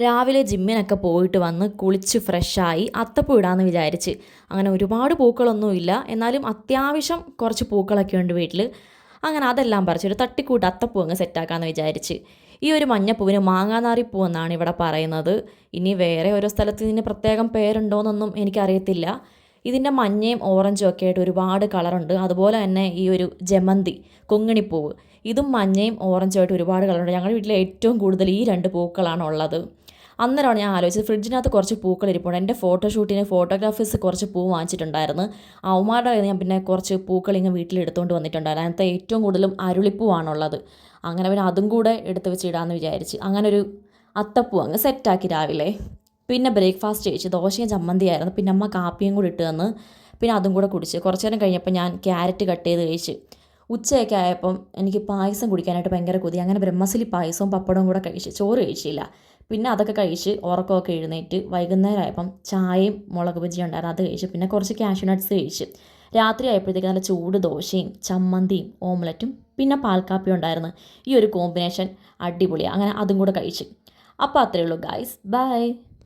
രാവിലെ ജിമ്മിനൊക്കെ പോയിട്ട് വന്ന് കുളിച്ച് ഫ്രഷായി അത്തപ്പൂ ഇടാമെന്ന് വിചാരിച്ച്. അങ്ങനെ ഒരുപാട് പൂക്കളൊന്നുമില്ല, എന്നാലും അത്യാവശ്യം കുറച്ച് പൂക്കളൊക്കെ ഉണ്ട് വീട്ടിൽ. അങ്ങനെ അതെല്ലാം പറിച്ചൊരു തട്ടിക്കൂട്ട് അത്തപ്പൂ അങ്ങ് സെറ്റാക്കാമെന്ന് വിചാരിച്ച്. ഈ ഒരു മഞ്ഞപ്പൂവിന് മാങ്ങാനാറിപ്പൂ എന്നാണ് ഇവിടെ പറയുന്നത്. ഇനി വേറെ ഓരോ സ്ഥലത്ത് ഇതിന് പ്രത്യേകം പേരുണ്ടോയെന്നൊന്നും എനിക്കറിയത്തില്ല. ഇതിൻ്റെ മഞ്ഞയും ഓറഞ്ചും ഒക്കെ ആയിട്ട് ഒരുപാട് കളറുണ്ട്. അതുപോലെ തന്നെ ഈ ഒരു ജമന്തി, കൊങ്ങിണിപ്പൂവ്, ഇതും മഞ്ഞയും ഓറഞ്ചും ആയിട്ട് ഒരുപാട് കളറുണ്ട്. ഞങ്ങളുടെ വീട്ടിൽ ഏറ്റവും കൂടുതൽ ഈ രണ്ട് പൂക്കളാണ് ഉള്ളത്. അന്നേരമാണ് ഞാൻ ആലോചിച്ചത്, ഫ്രിഡ്ജിനകത്ത് കുറച്ച് പൂക്കൾ ഇരിപ്പുണ്ട്. എൻ്റെ ഫോട്ടോഷൂട്ടിന് ഫോട്ടോഗ്രാഫേഴ്സ് കുറച്ച് പൂ വാങ്ങിച്ചിട്ടുണ്ടായിരുന്നു. അവന്മാരുടെ കയ്യിൽ ഞാൻ പിന്നെ കുറച്ച് പൂക്കൾ ഇങ്ങനെ വീട്ടിലെടുത്തുകൊണ്ട് വന്നിട്ടുണ്ടായിരുന്നു. അതിനകത്ത് ഏറ്റവും കൂടുതലും അരുളിപ്പൂവാണുള്ളത്. അങ്ങനെ പിന്നെ അതും കൂടെ എടുത്ത് വെച്ച് ഇടാമെന്ന് വിചാരിച്ച് അങ്ങനെ ഒരു അത്തപ്പൂ അങ്ങ് സെറ്റാക്കി രാവിലെ. പിന്നെ ബ്രേക്ക്ഫാസ്റ്റ് കഴിച്ച് ദോശയും ചമ്മന്തിയായിരുന്നു. പിന്നെ അമ്മ കാപ്പിയും കൂടി ഇട്ട് തന്ന്. പിന്നെ അതും കൂടെ കുടിച്ച് കുറച്ച് നേരം കഴിഞ്ഞപ്പോൾ ഞാൻ ക്യാരറ്റ് കട്ട് ചെയ്ത് കഴിച്ച്. ഉച്ചയൊക്കെ ആയപ്പം എനിക്ക് പായസം കുടിക്കാനായിട്ട് ഭയങ്കര കൊതി. അങ്ങനെ ബ്രഹ്മസലി പായസവും പപ്പടവും കൂടെ കഴിച്ച്. ചോറ് കഴിച്ചില്ല. പിന്നെ അതൊക്കെ കഴിച്ച് ഉറക്കമൊക്കെ എഴുന്നേറ്റ് വൈകുന്നേരം ആയപ്പം ചായയും മുളക് ബജിയും ഉണ്ടായിരുന്നു, അത് കഴിച്ച്. പിന്നെ കുറച്ച് കാഷ്യൂ നട്ട്സ് കഴിച്ച്. രാത്രി ആയപ്പോഴത്തേക്ക് നല്ല ചൂട് ദോശയും ചമ്മന്തിയും ഓംലറ്റും പിന്നെ പാൽക്കാപ്പിയും ഉണ്ടായിരുന്നു. ഈ ഒരു കോമ്പിനേഷൻ അടിപൊളിയാണ്. അങ്ങനെ അതും കൂടെ കഴിച്ച്. അപ്പോൾ അത്രയേ ഉള്ളൂ ഗായ്സ്, ബൈ.